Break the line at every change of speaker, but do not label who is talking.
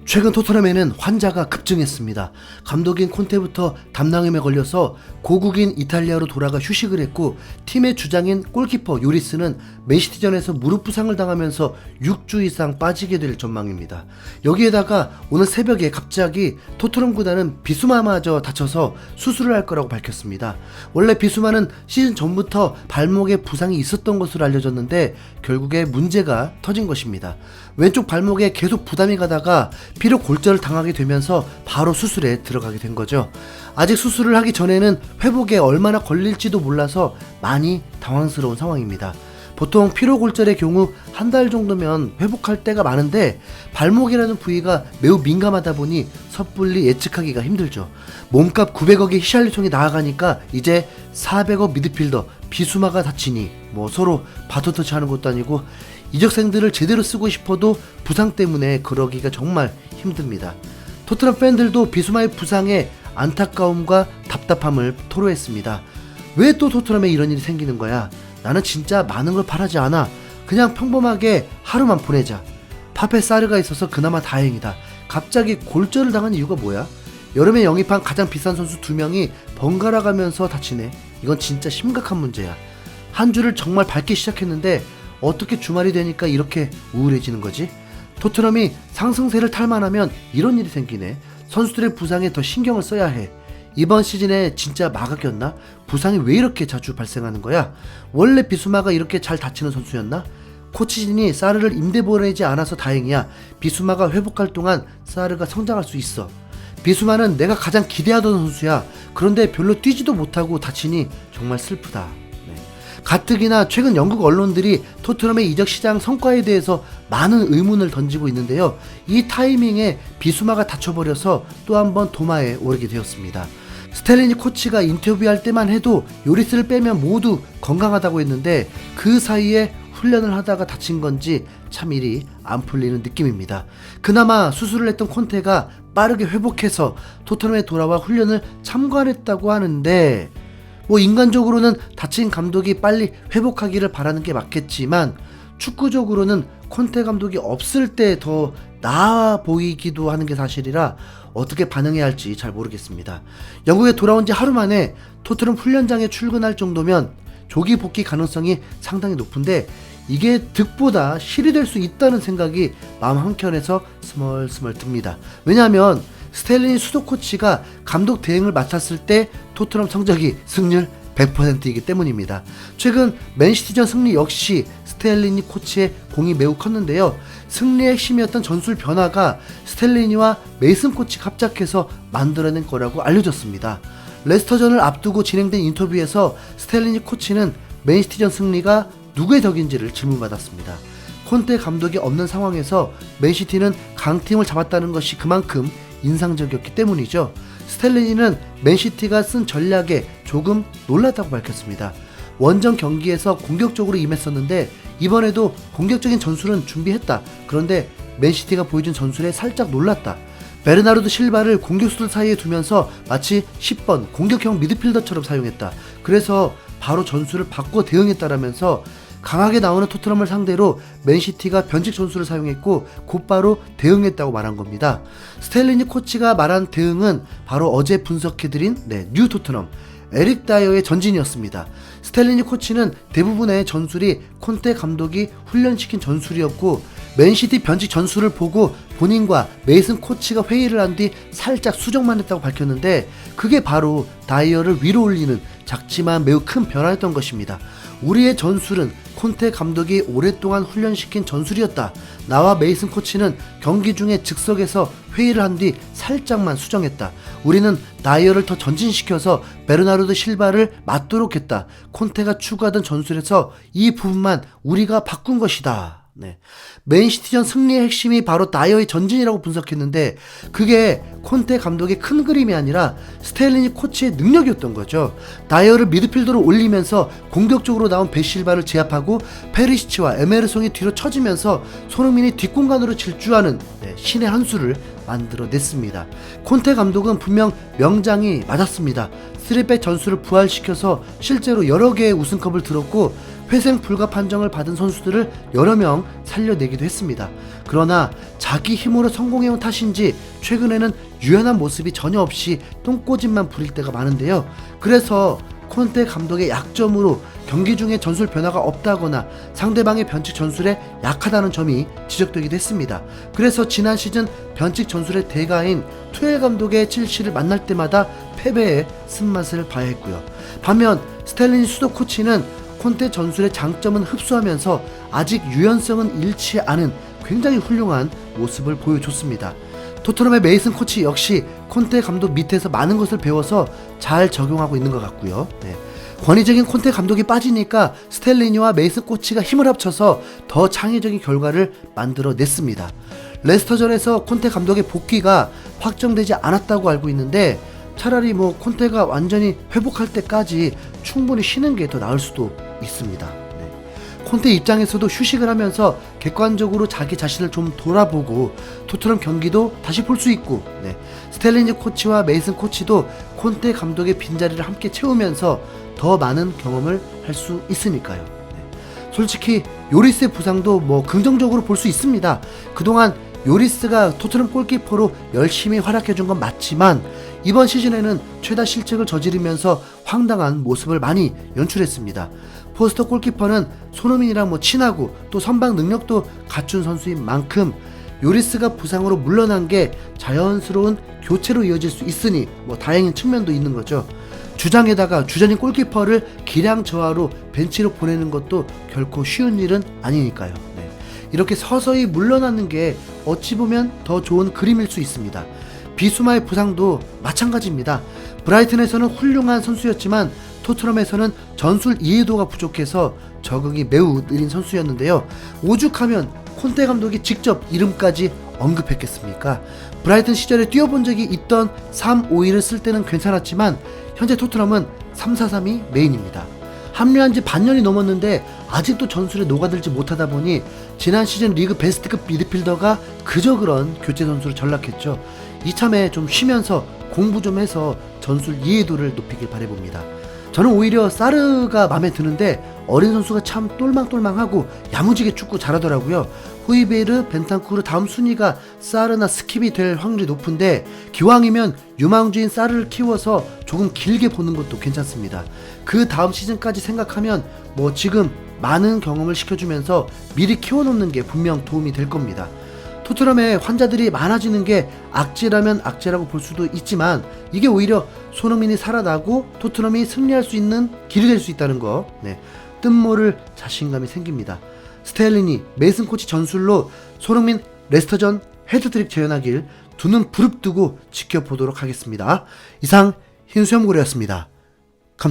최근 토트넘에는 환자가 급증했습니다. 감독인 콘테부터 담낭염에 걸려서 고국인 이탈리아로 돌아가 휴식을 했고, 팀의 주장인 골키퍼 요리스는 맨시티전에서 무릎 부상을 당하면서 6주 이상 빠지게 될 전망입니다. 여기에다가 오늘 새벽에 갑자기 토트넘 구단은 비수마마저 다쳐서 수술을 할 거라고 밝혔습니다. 원래 비수마는 시즌 전부터 발목에 부상이 있었던 것으로 알려졌는데 결국에 문제가 터진 것입니다. 왼쪽 발목에 계속 부담이 가다가 피로 골절을 당하게 되면서 바로 수술에 들어가게 된 거죠. 아직 수술을 하기 전에는 회복에 얼마나 걸릴지도 몰라서 많이 당황스러운 상황입니다. 보통 피로 골절의 경우 한 달 정도면 회복할 때가 많은데 발목이라는 부위가 매우 민감하다 보니 섣불리 예측하기가 힘들죠. 몸값 900억의 히샬리송이 나아가니까 이제 400억 미드필더 비수마가 다치니 서로 바토터치 하는 것도 아니고 이적생들을 제대로 쓰고 싶어도 부상 때문에 그러기가 정말 힘듭니다. 토트넘 팬들도 비수마의 부상에 안타까움과 답답함을 토로했습니다. 왜 또 토트넘에 이런 일이 생기는 거야? 나는 진짜 많은 걸 바라지 않아. 그냥 평범하게 하루만 보내자. 파페 사르가 있어서 그나마 다행이다. 갑자기 골절을 당한 이유가 뭐야? 여름에 영입한 가장 비싼 선수 2명이 번갈아 가면서 다치네. 이건 진짜 심각한 문제야. 한 주를 정말 밝게 시작했는데 어떻게 주말이 되니까 이렇게 우울해지는 거지? 토트넘이 상승세를 탈만하면 이런 일이 생기네. 선수들의 부상에 더 신경을 써야 해. 이번 시즌에 진짜 마가 꼈나? 부상이 왜 이렇게 자주 발생하는 거야? 원래 비수마가 이렇게 잘 다치는 선수였나? 코치진이 사르를 임대 보내지 않아서 다행이야. 비수마가 회복할 동안 사르가 성장할 수 있어. 비수마는 내가 가장 기대하던 선수야. 그런데 별로 뛰지도 못하고 다치니 정말 슬프다. 가뜩이나 최근 영국 언론들이 토트넘의 이적 시장 성과에 대해서 많은 의문을 던지고 있는데요. 이 타이밍에 비수마가 다쳐버려서 또 한 번 도마에 오르게 되었습니다. 스텔리니 코치가 인터뷰할 때만 해도 요리스를 빼면 모두 건강하다고 했는데 그 사이에 훈련을 하다가 다친 건지 참 일이 안 풀리는 느낌입니다. 그나마 수술을 했던 콘테가 빠르게 회복해서 토트넘에 돌아와 훈련을 참관했다고 하는데 인간적으로는 다친 감독이 빨리 회복하기를 바라는 게 맞겠지만 축구적으로는 콘테 감독이 없을 때 더 나아 보이기도 하는 게 사실이라 어떻게 반응해야 할지 잘 모르겠습니다. 영국에 돌아온 지 하루 만에 토트넘 훈련장에 출근할 정도면 조기 복귀 가능성이 상당히 높은데 이게 득보다 실이 될 수 있다는 생각이 마음 한켠에서 스멀스멀 듭니다. 왜냐하면 스텔리니 수도 코치가 감독 대행을 맡았을 때 토트넘 성적이 승률 100%이기 때문입니다. 최근 맨시티전 승리 역시 스텔리니 코치의 공이 매우 컸는데요. 승리의 핵심이었던 전술 변화가 스텔리니와 메이슨 코치가 합작해서 만들어낸 거라고 알려졌습니다. 레스터전을 앞두고 진행된 인터뷰에서 스텔리니 코치는 맨시티전 승리가 누구의 덕인지를 질문받았습니다. 콘테 감독이 없는 상황에서 맨시티는 강팀을 잡았다는 것이 그만큼 인상적이었기 때문이죠. 스텔리니는 맨시티가 쓴 전략에 조금 놀랐다고 밝혔습니다. 원정 경기에서 공격적으로 임했었는데 이번에도 공격적인 전술은 준비했다. 그런데 맨시티가 보여준 전술에 살짝 놀랐다. 베르나르도 실바를 공격수들 사이에 두면서 마치 10번 공격형 미드필더처럼 사용했다. 그래서 바로 전술을 바꿔 대응했다라면서 강하게 나오는 토트넘을 상대로 맨시티가 변칙 전술을 사용했고 곧바로 대응했다고 말한 겁니다. 스텔리니 코치가 말한 대응은 바로 어제 분석해드린 뉴 토트넘 에릭 다이어의 전진이었습니다. 스텔리니 코치는 대부분의 전술이 콘테 감독이 훈련시킨 전술이었고 맨시티 변칙 전술을 보고 본인과 메이슨 코치가 회의를 한 뒤 살짝 수정만 했다고 밝혔는데 그게 바로 다이어를 위로 올리는 작지만 매우 큰 변화였던 것입니다. 우리의 전술은 콘테 감독이 오랫동안 훈련시킨 전술이었다. 나와 메이슨 코치는 경기 중에 즉석에서 회의를 한 뒤 살짝만 수정했다. 우리는 다이어를 더 전진시켜서 베르나르도 실바를 맞도록 했다. 콘테가 추구하던 전술에서 이 부분만 우리가 바꾼 것이다. 맨시티전 승리의 핵심이 바로 다이어의 전진이라고 분석했는데 그게 콘테 감독의 큰 그림이 아니라 스텔리니 코치의 능력이었던 거죠. 다이어를 미드필더로 올리면서 공격적으로 나온 베실바를 제압하고 페리시치와 에메르송이 뒤로 처지면서 손흥민이 뒷공간으로 질주하는 신의 한 수를 만들어냈습니다. 콘테 감독은 분명 명장이 맞았습니다. 3백 전술을 부활시켜서 실제로 여러 개의 우승컵을 들었고 회생 불가 판정을 받은 선수들을 여러 명 살려내기도 했습니다. 그러나 자기 힘으로 성공해온 탓인지 최근에는 유연한 모습이 전혀 없이 똥꼬집만 부릴 때가 많은데요. 그래서 콘테 감독의 약점으로 경기 중에 전술 변화가 없다거나 상대방의 변칙 전술에 약하다는 점이 지적되기도 했습니다. 그래서 지난 시즌 변칙 전술의 대가인 투엘 감독의 첼시를 만날 때마다 패배의 쓴맛을 봐야 했고요. 반면 스텔리니 수도 코치는 콘테 전술의 장점은 흡수하면서 아직 유연성은 잃지 않은 굉장히 훌륭한 모습을 보여줬습니다. 토트넘의 메이슨 코치 역시 콘테 감독 밑에서 많은 것을 배워서 잘 적용하고 있는 것 같고요. 권위적인 콘테 감독이 빠지니까 스텔리니와 메이슨 코치가 힘을 합쳐서 더 창의적인 결과를 만들어냈습니다. 레스터전에서 콘테 감독의 복귀가 확정되지 않았다고 알고 있는데 차라리 콘테가 완전히 회복할 때까지 충분히 쉬는 게 더 나을 수도 있습니다. 콘테 입장에서도 휴식을 하면서 객관적으로 자기 자신을 좀 돌아보고 토트넘 경기도 다시 볼 수 있고 스텔리니 코치와 메이슨 코치도 콘테 감독의 빈자리를 함께 채우면서 더 많은 경험을 할 수 있으니까요. 솔직히 요리스의 부상도 긍정적으로 볼 수 있습니다. 그동안 요리스가 토트넘 골키퍼로 열심히 활약해준 건 맞지만 이번 시즌에는 최다 실책을 저지르면서 황당한 모습을 많이 연출했습니다. 포스터 골키퍼는 손흥민이랑 친하고 또 선방 능력도 갖춘 선수인 만큼 요리스가 부상으로 물러난 게 자연스러운 교체로 이어질 수 있으니 다행인 측면도 있는 거죠. 주장에다가 주전인 골키퍼를 기량 저하로 벤치로 보내는 것도 결코 쉬운 일은 아니니까요. 이렇게 서서히 물러나는 게 어찌 보면 더 좋은 그림일 수 있습니다. 비수마의 부상도 마찬가지입니다. 브라이튼에서는 훌륭한 선수였지만 토트넘에서는 전술 이해도가 부족해서 적응이 매우 느린 선수였는데요. 오죽하면 콘테 감독이 직접 이름까지 언급했겠습니까? 브라이튼 시절에 뛰어본 적이 있던 3-5-2를 쓸 때는 괜찮았지만 현재 토트넘은 3-4-3이 메인입니다. 합류한 지 반년이 넘었는데 아직도 전술에 녹아들지 못하다 보니 지난 시즌 리그 베스트급 미드필더가 그저 그런 교체 선수로 전락했죠. 이참에 좀 쉬면서 공부 좀 해서 전술 이해도를 높이길 바라봅니다. 저는 오히려 사르가 마음에 드는데 어린 선수가 참 똘망똘망하고 야무지게 축구 잘하더라고요. 호이베르, 벤탄쿠르 다음 순위가 사르나 스킵이 될 확률이 높은데 기왕이면 유망주인 사르를 키워서 조금 길게 보는 것도 괜찮습니다. 그 다음 시즌까지 생각하면 지금 많은 경험을 시켜주면서 미리 키워놓는 게 분명 도움이 될 겁니다. 토트넘에 환자들이 많아지는 게 악재라면 악재라고 볼 수도 있지만 이게 오히려 손흥민이 살아나고 토트넘이 승리할 수 있는 길이 될 수 있다는 거 뜻모를 자신감이 생깁니다. 스텔리니, 메이슨 코치 전술로 손흥민 레스터전 헤드트릭 재현하길 두 눈 부릅뜨고 지켜보도록 하겠습니다. 이상 흰수염고래였습니다.